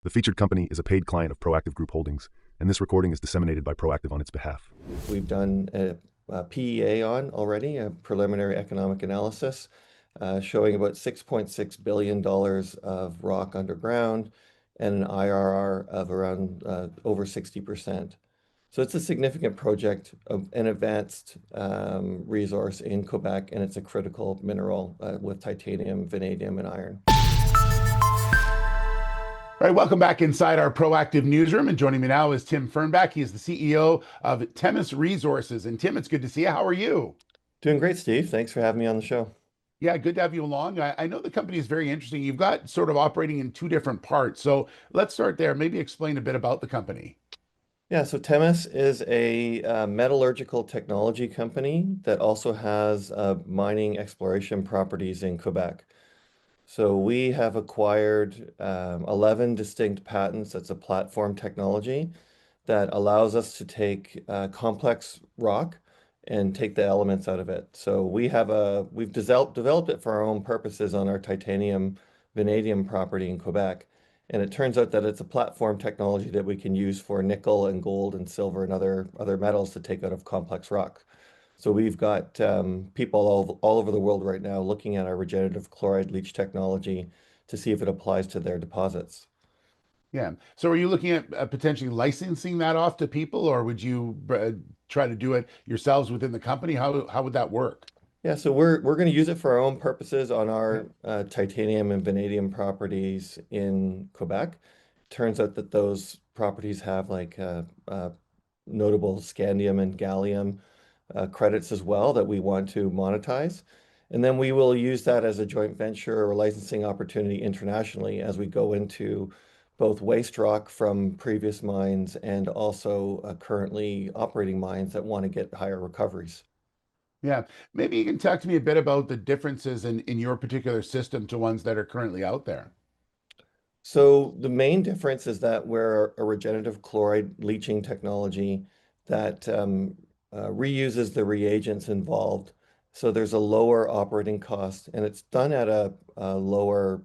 The featured company is a paid client of Proactive Group Holdings, and this recording is disseminated by Proactive on its behalf. We've done a PEA on already, a preliminary economic analysis, showing about $6.6 billion of rock underground and an IRR of around over 60%. So it's a significant project of an advanced resource in Quebec, and it's a critical mineral with titanium, vanadium, and iron. All right, welcome back inside our Proactive newsroom. And joining me now is Tim Fernbach. He is the CEO of Temis Resources. And Tim, it's good to see you. How are you? Doing great, Steve. Thanks for having me on the show. Yeah, good to have you along. I know the company is very interesting. You've got sort of operating in two different parts. So let's start there. Maybe explain a bit about the company. Yeah, so Temis is a metallurgical technology company that also has mining exploration properties in Quebec. So we have acquired 11 distinct patents. That's a platform technology that allows us to take complex rock and take the elements out of it. So we've developed it for our own purposes on our titanium vanadium property in Quebec. And it turns out that it's a platform technology that we can use for nickel and gold and silver and other metals to take out of complex rock. So we've got people all over the world right now looking at our regenerative chloride leach technology to see if it applies to their deposits. Yeah. So are you looking at potentially licensing that off to people, or would you try to do it yourselves within the company? How would that work? Yeah, so we're going to use it for our own purposes on Yeah. our titanium and vanadium properties in Quebec. Turns out that those properties have like notable scandium and gallium credits as well that we want to monetize. And then we will use that as a joint venture or licensing opportunity internationally as we go into both waste rock from previous mines and also currently operating mines that want to get higher recoveries. Yeah. Maybe you can talk to me a bit about the differences in your particular system to ones that are currently out there. So the main difference is that we're a regenerative chloride leaching technology that reuses the reagents involved. So there's a lower operating cost, and it's done at a lower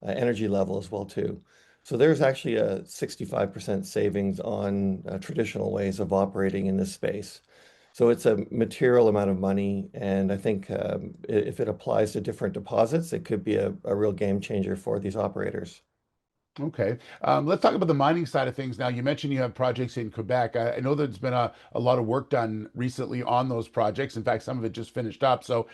energy level as well too. So there's actually a 65% savings on traditional ways of operating in this space. So it's a material amount of money, and I think if it applies to different deposits, it could be a real game changer for these operators. Okay. Let's talk about the mining side of things now. You mentioned you have projects in Quebec. I know there's been a lot of work done recently on those projects. In fact, some of it just finished up. So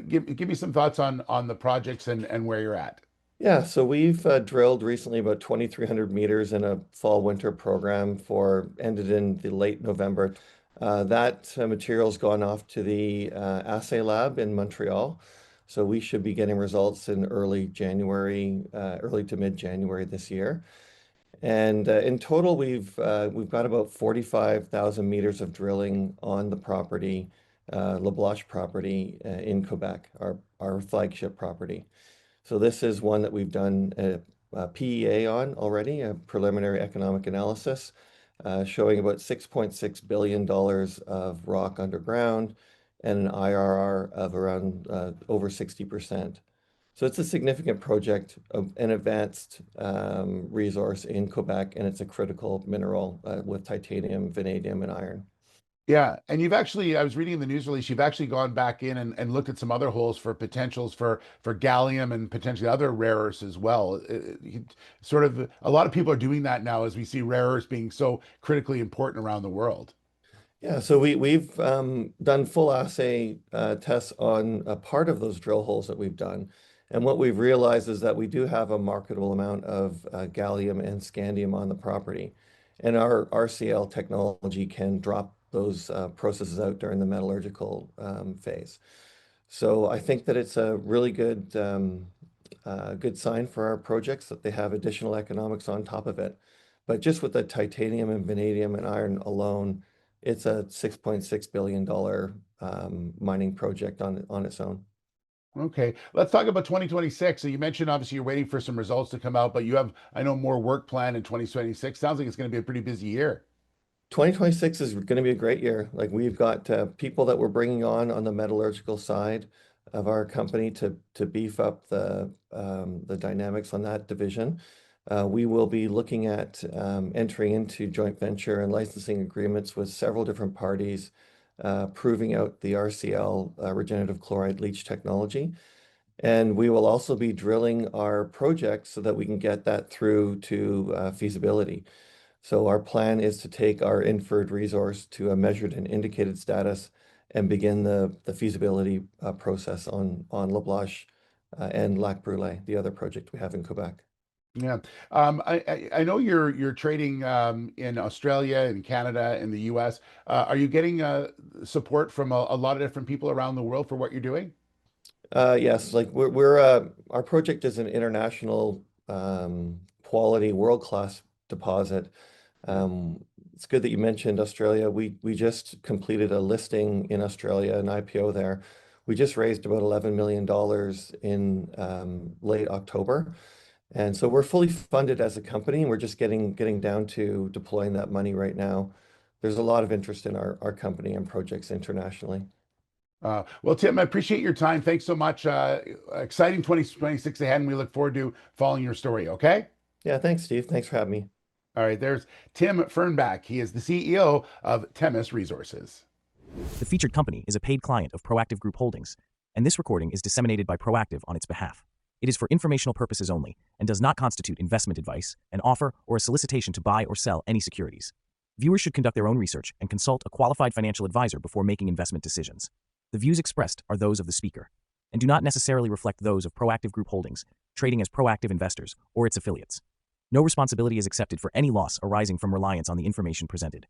give me some thoughts on the projects and where you're at. Yeah, so we've drilled recently about 2,300 meters in a fall-winter program for ended in the late November. That material's gone off to the assay lab in Montreal. So we should be getting results in early January, early to mid-January this year. And in total, we've got about 45,000 meters of drilling on the property, La Bloche property in Quebec, our flagship property. So this is one that we've done a PEA on already, a preliminary economic analysis, showing about $6.6 billion of rock underground and an IRR of around over 60%. So it's a significant project of an advanced resource in Quebec, and it's a critical mineral with titanium, vanadium, and iron. Yeah, and you've actually, I was reading in the news release, you've actually gone back in and looked at some other holes for potentials for gallium and potentially other rare earths as well. Sort of a lot of people are doing that now as we see rare earths being so critically important around the world. Yeah, so we've done full assay tests on a part of those drill holes that we've done. And what we've realized is that we do have a marketable amount of gallium and scandium on the property. And our RCL technology can drop those processes out during the metallurgical phase. So I think that it's a really good sign for our projects that they have additional economics on top of it. But just with the titanium and vanadium and iron alone, it's a $6.6 billion mining project on its own. Okay, let's talk about 2026. So you mentioned obviously you're waiting for some results to come out, but you have, I know, more work planned in 2026. Sounds like it's going to be a pretty busy year. 2026 is going to be a great year. Like we've got people that we're bringing on the metallurgical side of our company to beef up the dynamics on that division. We will be looking at entering into joint venture and licensing agreements with several different parties, proving out the RCL, regenerative chloride leach technology. And we will also be drilling our project so that we can get that through to feasibility. So our plan is to take our inferred resource to a measured and indicated status and begin the feasibility process on La Blanche and Lac Brule, the other project we have in Quebec. Yeah. I know you're trading in Australia and Canada and the US. Are you getting support from a lot of different people around the world for what you're doing? Yes, like our project is an international quality world-class deposit. It's good that you mentioned Australia. We just completed a listing in Australia, an IPO there. We just raised about $11 million in late October. And so we're fully funded as a company, and we're just getting down to deploying that money right now. There's a lot of interest in our company and projects internationally. Well, Tim, I appreciate your time. Thanks so much. Exciting 2026 ahead, and we look forward to following your story. Okay. Yeah, thanks, Steve. Thanks for having me. All right. There's Tim Fernbach. He is the CEO of Temis Resources. The featured company is a paid client of Proactive Group Holdings, and this recording is disseminated by Proactive on its behalf. It is for informational purposes only and does not constitute investment advice, an offer, or a solicitation to buy or sell any securities. Viewers should conduct their own research and consult a qualified financial advisor before making investment decisions. The views expressed are those of the speaker and do not necessarily reflect those of Proactive Group Holdings, trading as Proactive Investors, or its affiliates. No responsibility is accepted for any loss arising from reliance on the information presented.